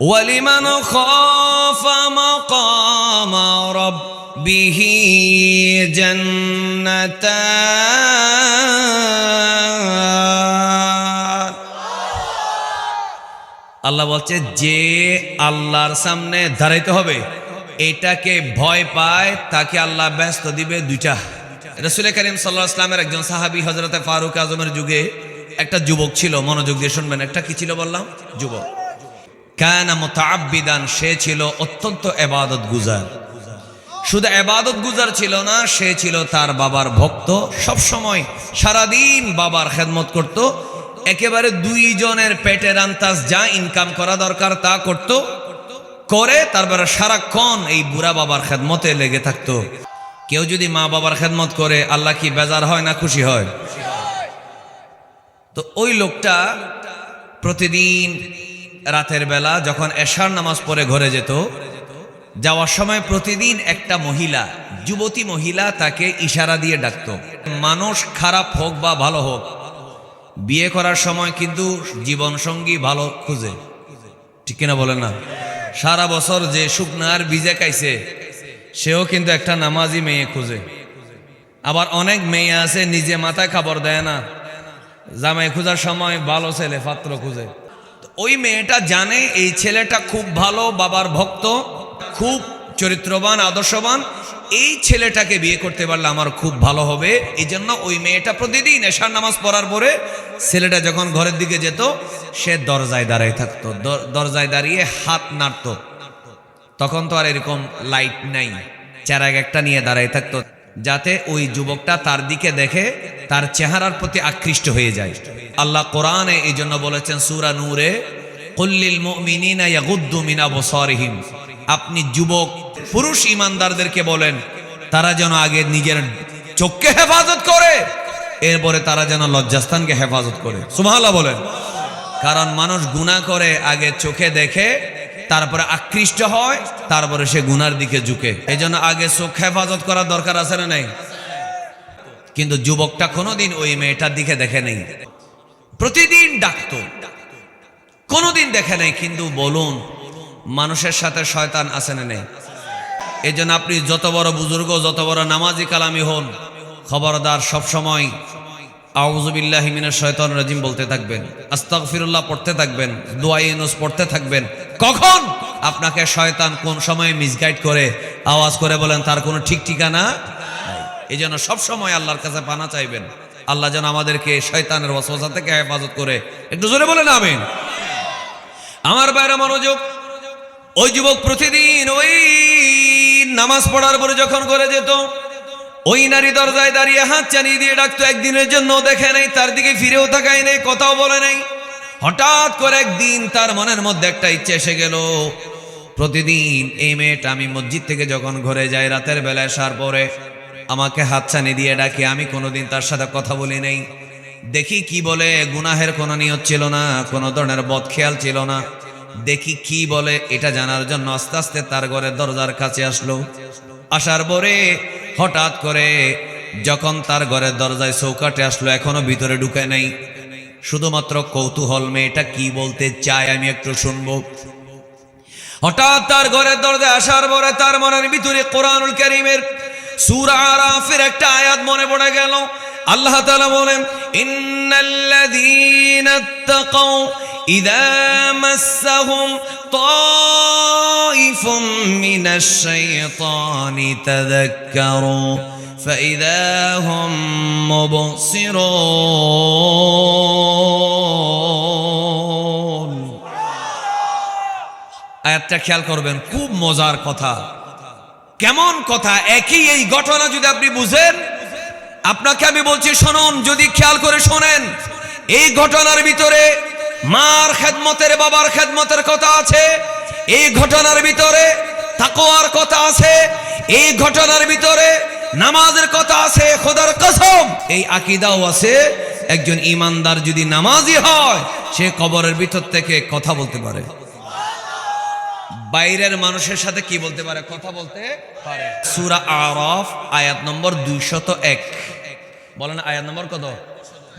ওয়ালিমান খাফা মাকামা রাব্বিহি জান্নাতান। আল্লাহ বলছে যে আল্লাহর সামনে দাঁড়াইতে হবে এটাকে ভয় পায় তাকে আল্লাহ ব্যস্ত দিবে দুইটা। রাসূল করিম সাল্লাল্লাহু আলাইহি ওয়াসাল্লামের একজন সাহাবী হযরতে ফারুক আজমের যুগে একটা যুবক ছিল, মনোযোগ দিয়ে শুনবেন। একটা কি ছিল বললাম? যুবক। কানা মুতাআব্বিদান, সে ছিল অত্যন্ত ইবাদত গুজার। শুধু ইবাদত গুজার ছিল না, সে ছিল তার বাবার ভক্ত। সব সময় সারাদিন বাবার খেদমত করত। একেবারে দুইজনের পেটের আন্তাজ যা ইনকাম করা দরকার তা করত, করে তারপরে সারাক্ষণ এই বুড়া বাবার খেদমতে লেগে থাকতো। কেউ যদি মা বাবার খেদমত করে আল্লাহ কি বেজার হয় না খুশি হয়? তো ওই লোকটা প্রতিদিন রাতের বেলা যখন এশার নামাজ পড়ে ঘরে যেত, যাওয়ার সময় প্রতিদিন একটা মহিলা, যুবতী মহিলা তাকে ইশারা দিয়ে ডাকতো। মানুষ খারাপ হোক বা ভালো হোক, বিয়ে করার সময় কিন্তু জীবন সঙ্গী ভালো খুঁজে, ঠিক কিনা বলেন না? সারা বছর যে শুকনার ভিজে খাইছে সেও কিন্তু একটা নামাজি মেয়ে খুঁজে। আবার অনেক মেয়ে আছে নিজে মাথায় খাবার দেয় না, জামাই খোঁজার সময় ভালো ছেলে পাত্র খুঁজে। ওই মেয়েটা জানে এই ছেলেটা খুব ভালো, বাবার ভক্ত, খুব চরিত্রবান, আদর্শবান, এই ছেলেটাকে বিয়ে করতে পারলে আমার খুব ভালো হবে। এই জন্য ওই মেয়েটা প্রতিদিন এশার নামাজ পড়ার পরে ছেলেটা যখন ঘরের দিকে যেত, সে দরজায় দাঁড়িয়ে থাকতো, দরজায় দাঁড়িয়ে হাত নাড়তো। তখন তো আর এরকম লাইট নাই, চেরাগ একটা নিয়ে দাঁড়িয়ে থাকতো, যাতে ওই যুবকটা তার দিকে দেখে তার চেহারার প্রতি আকৃষ্ট হয়ে যায়। আল্লাহ কোরআনে এই জন্য বলেছেন সূরা নূরে, কুল্লিল মুমিনিনা ইয়াগুদ্দু মিন আবসারিহিম, আপনি যুবক পুরুষ ঈমানদারদেরকে বলেন তারা যেন আগে নিজের চোখকে হেফাজত করে, এরপরে তারা যেন লজ্জাস্থানকে হেফাজত করে। সুবহানাল্লাহ বলেন। কারণ মানুষ গুনাহ করে আগে চোখে দেখে, তারপরে আকৃষ্ট হয়, তারপরে সে গুনার দিকে ঝুঁকে। এই জন্য আগে চোখ হেফাজত করার দরকার আছে না নাই? কিন্তু যুবকটা কোনোদিন ওই মেয়েটার দিকে দেখে নেই, প্রতিদিন ডাকতো, কোনোদিন দেখে নাই। কিন্তু বলুন, মানুষের সাথে শয়তান আছে না নেই? এই জন্য আপনি যত বড় বুজুর্গ, যত বড় নামাজি কালামি হন, খবরদার সবসময় আউযু বিল্লাহি মিনাশ শাইতানির রাজিম বলতে থাকবেন, আস্তাগফিরুল্লাহ পড়তে থাকবেন, দোয়া ইউনূস পড়তে থাকবেন। কখন আপনাকে শয়তান কোন সময় মিসগাইড করে আওয়াজ করে বলেন তার কোনো ঠিক ঠিকানা নাই। এই জন্য সবসময় আল্লাহর কাছে পানা চাইবেন, আল্লাহ যেন আমাদেরকে শয়তানের ওয়াসওয়াসা থেকে হেফাজত করে। একটু জোরে বলেন আমিন। আমার বাইরে মনোযোগ। ওই যুবক প্রতিদিন ওই নামাজ পড়ার পরে যখন করে যেত, ওই নারী দরজায় দাঁড়িয়ে হাত চালিয়ে দিয়ে ডাকতো। একদিনের জন্য দেখে নাই, তার দিকে ফিরেও তাকায় নাই, কথাও বলে নাই। হঠাৎ করে একদিন তার মনের মধ্যে একটা ইচ্ছে এসে গেল, প্রতিদিন এই মেয়েটা আমি মসজিদ থেকে যখন ঘরে যাই রাতের বেলায় আসার পরে আমাকে হাত চালিয়ে দিয়ে ডাকে, আমি কোনোদিন তার সাথে কথা বলি নাই, দেখি কি বলে। গুনাহের কোনো নিয়ত ছিল না, কোনো ধরনের বদখেয়াল ছিল না, দেখি কি বলে এটা জানার জন্য আস্তে আস্তে তার ঘরের দরজার কাছে আসলো। আসার পরে হঠাৎ করে যখন তার ঘরের দরজায় চৌকাঠে আসলো, এখনো ভিতরে ঢুকে নাই, শুধুমাত্র কৌতূহল মেয়েটা কি বলতে চায় আমি একটু শুনবো। হঠাৎ তার ঘরের দরজায় আসার পরে তার মনের ভিতরে কোরআনুল কারীমের সূরা আরাফের একটা আয়াত মনে পড়ে গেল। আল্লাহ তাআলা বলেন, ইন্নাল্লাযীনা ইত্তাকাউ ইযা মাসসাহুম তাইফুম মিনাশ শাইতানি তাযাক্কারু ফাইযা হুম মুবসিরুন। আয়াতটা খেয়াল করবেন, খুব মজার কথা। কেমন কথা! একই এই ঘটনা যদি আপনি বুঝেন, আপনাকে আমি বলছি শুনুন, যদি খেয়াল করে শোনেন, এই ঘটনার ভিতরে মার খেদমতের, বাবার খেদমতের কথা আছে, এই ঘটনার ভিতরে তাকওয়ার কথা আছে, এই ঘটনার ভিতরে নামাজের কথা আছে। খোদার কসম, এই আকীদাও আছে। একজন ঈমানদার যদি নামাজি হয়, সে কবরের ভিতর থেকে কথা বলতে পারে, বাইরের মানুষের সাথে কি বলতে পারে? কথা বলতে পারে। সূরা আরাফ আয়াত নম্বর 201। বলেন আয়াত নম্বর কত?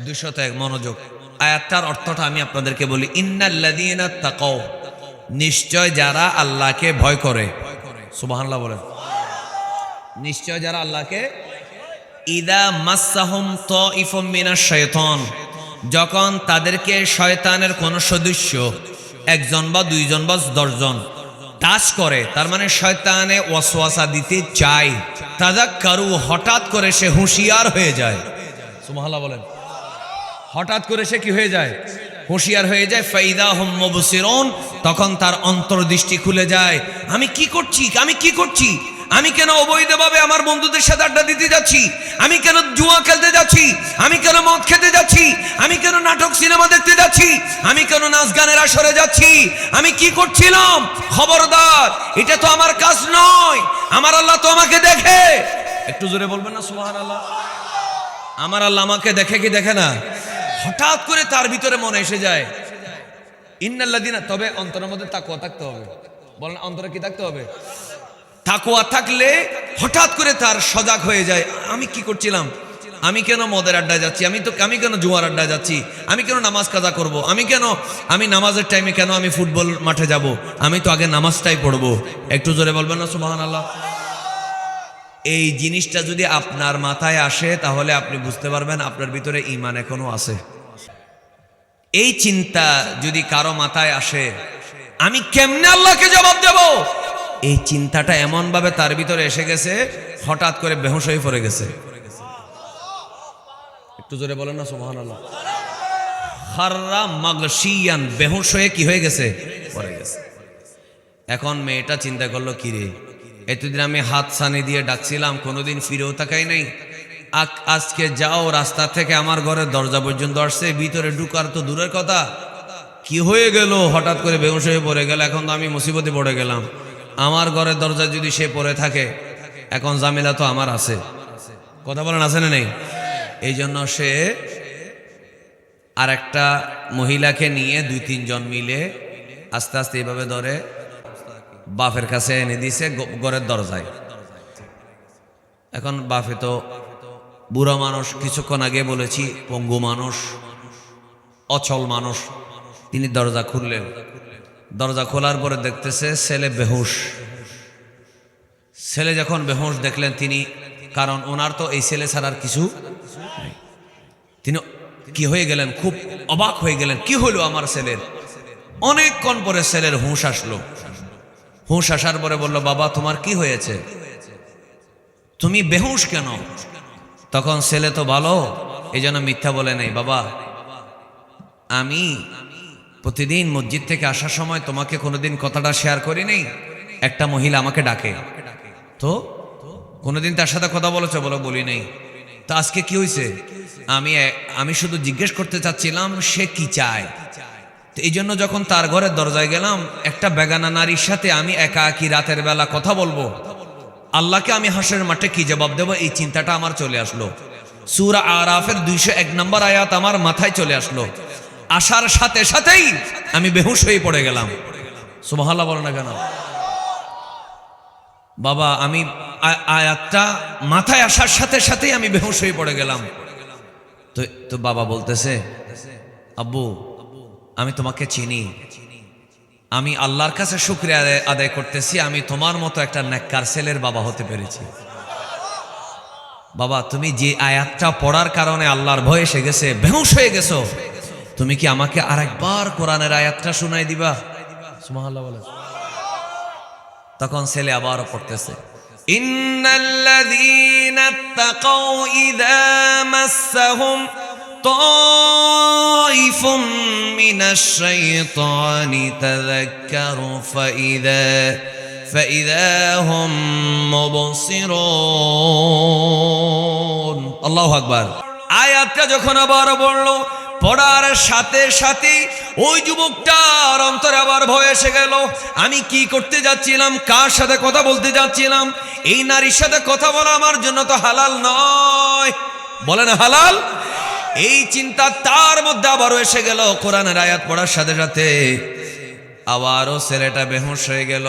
201। মনোযোগ। আয়াতটার অর্থটা আমি আপনাদেরকে বলি। ইন্নাল্লাযীনা তাকাউ, নিশ্চয় যারা আল্লাহকে ভয় করে, সুবহানাল্লাহ বলেন, নিশ্চয় যারা আল্লাহকে, ইদা মাসসাহুম তাইফুম মিনাশ শাইতান, যখন তাদেরকে শয়তানের কোন সদস্য, একজন বা দুইজন বা 10 জন টাচ করে, তার মানে শয়তানে ওয়াসওয়াসা দিতে চায়, তাযাক্কারু, হঠাৎ করে সে হুঁশিয়ার হয়ে যায়। সুবহানাল্লাহ বলেন, হঠাৎ করে সে কি হয়ে যায়? হুঁশিয়ার হয়ে যায়। ফাইদা হুম মুবসিরুন, তখন তার অন্তর্দৃষ্টি খুলে যায়। আমি কি করছি, আমি কি করছি, আমি কেন অবৈধভাবে আমার বন্ধুদের সাথে আড্ডা দিতে যাচ্ছি, আমি কেন জুয়া খেলতে যাচ্ছি, আমি কেন মদ খেতে যাচ্ছি, আমি কেন নাটক সিনেমা দেখতে যাচ্ছি, আমি কেন নাচ গানের আসরে যাচ্ছি, আমি কি করছিলাম? খবরদার, এটা তো আমার কাজ নয়, আমার আল্লাহ তো আমাকে দেখে। একটু জোরে বলবেন না সুবহানাল্লাহ। আমার আল্লাহ আমাকে দেখে কি দেখে না? হঠাৎ করে তার ভিতরে মনে এসে যায় ইন্নাল্লাযিনা, তবে অন্তরের মধ্যে তাকওয়া থাকতে হবে। বলেন, অন্তরে কি থাকতে হবে? তাকওয়া থাকলে হঠাৎ করে তার সজাগ হয়ে যায়, আমি কি করছিলাম, আমি কেন মদের আড্ডায় যাচ্ছি, আমি কেন জুয়ার আড্ডায় যাচ্ছি, আমি কেন নামাজ কাজা করব, আমি নামাজের টাইমে কেন আমি ফুটবল মাঠে যাব, আমি তো আগে নামাজটাই পড়বো। একটু জোরে বলবেন না সুবহানাল্লাহ। এই জিনিসটা যদি আপনার মাথায় আসে তাহলে আপনি বুঝতে পারবেন আপনার ভিতরে ঈমান এখনো আছে। এই চিন্তা যদি কারো মাথায় আসে, আমি কেমনে আল্লাহকে জবাব দেব, এই চিন্তাটা এমন ভাবে তার ভিতরে এসে গেছে, হঠাৎ করে বেহুশ হয়ে পড়ে গেছে। একটু জোরে বলেন না সুবহানাল্লাহ। খাররা মাগশিয়ান, বেহুশ হয়ে কি হয়ে গেছে? পড়ে গেছে। এখন মেয়েটা চিন্তা করলো, কি রে, এতদিন আমি হাত ছানি দিয়ে ডাকছিলাম, কোনোদিন ফিরেও তাকাই নাই, আজকে যাও রাস্তা থেকে আমার ঘরের দরজা পর্যন্ত আসছে, ভিতরে ঢুকার তো দূরের কথা, কি হয়ে গেল, হঠাৎ করে বেহুশ হয়ে পড়ে গেল, এখন তো আমি মুসিবতে পড়ে গেলাম, আমার ঘরের দরজা যদি সে পড়ে থাকে, এখন জামেলা তো আমার আছে। কথা বলেন, আছে না নেই? এই জন্য সে আর একটা মহিলাকে নিয়ে 2-3 জন মিলে আস্তে আস্তে এইভাবে ধরে বাপের কাছে এনে দিছে ঘরের দরজায়। এখন বাপে তো বুড়া মানুষ, কিছুক্ষণ আগে বলেছি পঙ্গু মানুষ, অচল মানুষ, তিনি দরজা খুললেন। দরজা খোলার পরে দেখতেছে ছেলে বেহুশ। ছেলে যখন বেহুশ দেখলেন তিনি, কারণ ওনার তো এই ছেলে ছাড়ার কিছু নেই, তিনি কি হয়ে গেলেন, খুব অবাক হয়ে গেলেন, কি হলো আমার ছেলের। অনেকক্ষণ পরে ছেলের হুঁশ আসলো। হুঁশ আসার পরে বলল, বাবা তোমার কি হয়েছে, তুমি বেহুশ কেন? তখন ছেলে তো ভালো, এই জন্য মিথ্যা বলে নেই, বাবা আমি প্রতিদিন মসজিদ থেকে আসার সময় তোমাকে কোনোদিন কথাটা শেয়ার করি নেই, একটা মহিলা আমাকে ডাকে, তো কোনোদিন তার সাথে কথা বলেছো? বলো, বলি নেই। তো আজকে কি হয়েছে? আমি শুধু জিজ্ঞেস করতে চাচ্ছিলাম সে কি চায়। তো এই জন্য যখন তার ঘরের দরজায় গেলাম, একটা বেগানা নারীর সাথে আমি একাকী রাতের বেলা কথা বলবো, আল্লাহকে আমি হাসরের মাঠে কি জবাব দেব, এই চিন্তাটা আমার চলে আসলো। সূরা আরাফের 201 নম্বর আয়াত আমার মাথায় চলে আসলো। আসার সাথে সাথেই আমি বেহুশ হয়ে পড়ে গেলাম। সুবহানাল্লাহ বলো না কেন? বাবা আমি আয়াতটা মাথায় আসার সাথে সাথেই আমি বেহুশ হয়ে পড়ে গেলাম। তো বাবা বলতেছে, আব্বু আমি তোমাকে চিনি, আমি আল্লাহর কাছে শুকরিয়া আদায় করতেছি, আমি তোমার মতো একটা নেককার ছেলের বাবা হতে পেরেছি। বাবা তুমি যে আয়াতটা পড়ার কারণে আল্লাহর ভয় এসে গেছে, বেহুশ হয়ে গেছো, তুমি কি আমাকে আরেকবার কোরআনের আয়াতটা শোনাই দিবা? সুবহানাল্লাহ বলে। তখন ছেলে আবারও পড়তেছে, ইন্নাল্লাযীনা তাকাউ ইযা মাসসাহুম তাইফুম মিনাশ শাইতানি তাযাক্কারু ফাইযা হুম মুবসিরুন। আল্লাহু আকবার। আয়াতটা যখন আবার বললো, পড়ার সাথে সাথে ওই যুবকটার অন্তরে আবার ভয় এসে গেল। আমি কি করতে যাচ্ছিলাম, কার সাথে কথা বলতে যাচ্ছিলাম, এই নারীর সাথে কথা বলা আমার জন্য তো হালাল নয়। বলেন হালাল? এই চিন্তা তার মধ্যে আবারও এসে গেল। কোরআনের আয়াত পড়ার সাথে সাথে আবারও ছেলেটা বেহুশ হয়ে গেল।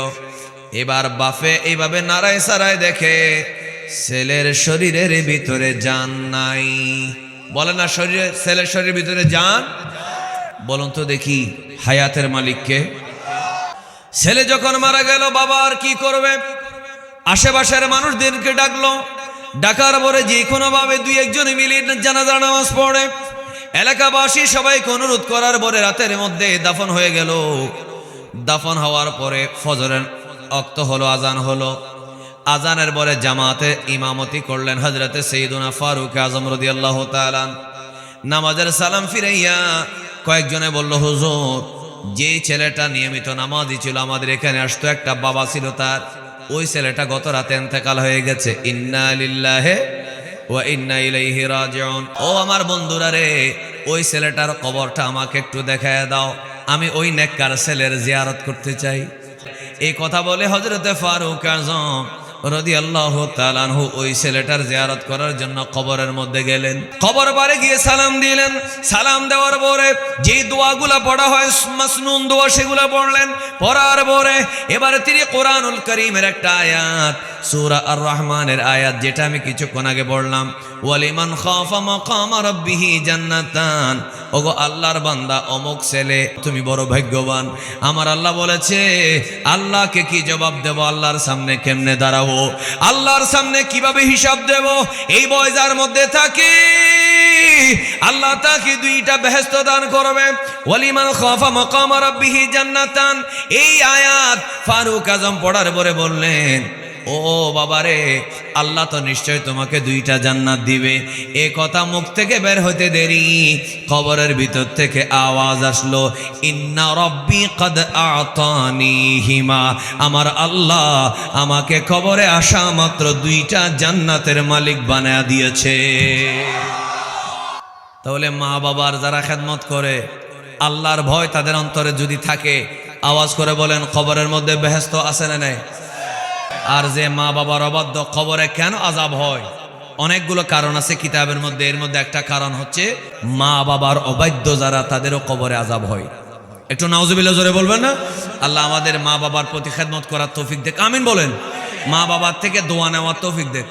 এবার বাপে এইভাবে নাড়ায় সারায় দেখে ছেলের শরীরের ভিতরে জান নাই। বলে না ছেলের শরীরের ভিতরে জান? বলুন তো দেখি হায়াতের মালিককে। ছেলে যখন মারা গেল বাবা আর কি করবে? আশেপাশের মানুষদেরকে ডাকলো, ডাকার পরে যে কোনো ভাবে দুই একজনে মিলে জানাজা নামাজ পড়ে। এলাকাবাসী সবাইকে অনুরোধ করার পরে রাতের মধ্যে দাফন হয়ে গেল। দাফন হওয়ার পরে ফজরের ওয়াক্ত হলো, আজান হলো। আজানের পরে জামাতে ইমামতি করলেন হযরতে সাইয়্যিদুনা ফারুক আযম রাদিয়াল্লাহু তাআলা। নামাজের সালাম ফিরাইয়া কয়েকজনে বলল, হুজুর, যে ছেলেটা নিয়মিত নামাজি ছিল, আমাদের এখানে আসতো, একটা বাবা ছিল তার, ওই ছেলেটা গত রাতে ইন্তেকাল হয়ে গেছে। ইন্না লিল্লাহি ওয়া ইন্না ইলাইহি রাজিউন। ও আমার বন্ধুরা রে, ওই ছেলেটার কবরটা আমাকে একটু দেখায় দাও, আমি ওই নেককার ছেলের জিয়ারত করতে চাই। এই কথা বলে হযরতে ফারুক আযম রাদিয়াল্লাহু তাআলা আনহু ওই ছেলেটার জিয়ারত করার জন্য কবরের মধ্যে গেলেন। কবর পারে গিয়ে সালাম দিলেন। সালাম দেওয়ার পরে যে দোয়াগুলা পড়া হয় মাসনুন দোয়া, সেগুলা পড়লেন। পড়ার পরে এবারে তিনি কোরআনুল কারীমের একটা আয়াত, সূরা আর রহমানের আয়াত, যেটা আমি কিছুক্ষণ আগে পড়লাম, ওয়ালিমান খাফা মাকামা রাব্বিহি জান্নাতান। ওগো আল্লাহর বান্দা, অমুক ছেলে, তুমি বড় ভাগ্যবান। আমার আল্লাহ বলেছে, আল্লাহকে কি জবাব দেব, আল্লাহর সামনে কেমনে দাঁড়াবো, আল্লাহর সামনে কিভাবে হিসাব দেব, এই বয়জার মধ্যে থাকি আল্লাহ তাকে দুইটা বেহেশত দান করবে। ওয়ালিমান খাফা মাকামা রাব্বিহি জান্নাতান। এই আয়াত ফারুক আযম পড়ার পরে বললেন, ও বাবারে, আল্লাহ তো নিশ্চয় তোমাকে দুইটা জান্নাত দিবে। এ কথা মুখ থেকে বের হতে দেরি, কবরের ভিতর থেকে আওয়াজ আসলো, ইন্না রব্বি কদ আতানিহিমা। আমার আল্লাহ আমাকে কবরে আসা মাত্র দুইটা জান্নাতের মালিক বানায়া দিয়েছে। তাহলে মা বাবার যারা খেদমত করে, আল্লাহর ভয় তাদের অন্তরে যদি থাকে, আওয়াজ করে বলেন, কবরের মধ্যে বেহেশত আছে না নাই? আর যে মা বাবার অবাধ্য, কবরে কেন আযাব হয়? অনেকগুলো কারণ আছে কিতাবের মধ্যে। এর মধ্যে একটা কারণ হচ্ছে মা বাবার অবাধ্য যারা, তাদেরও কবরে আযাব হয়। একটু নাউজুবিল্লাহ জোরে বলবেন না? আল্লাহ আমাদের মা বাবার প্রতি খেদমত করার তৌফিক দেখ, আমিন বলেন। মা বাবার থেকে দোয়া নেওয়ার তৌফিক দেখ।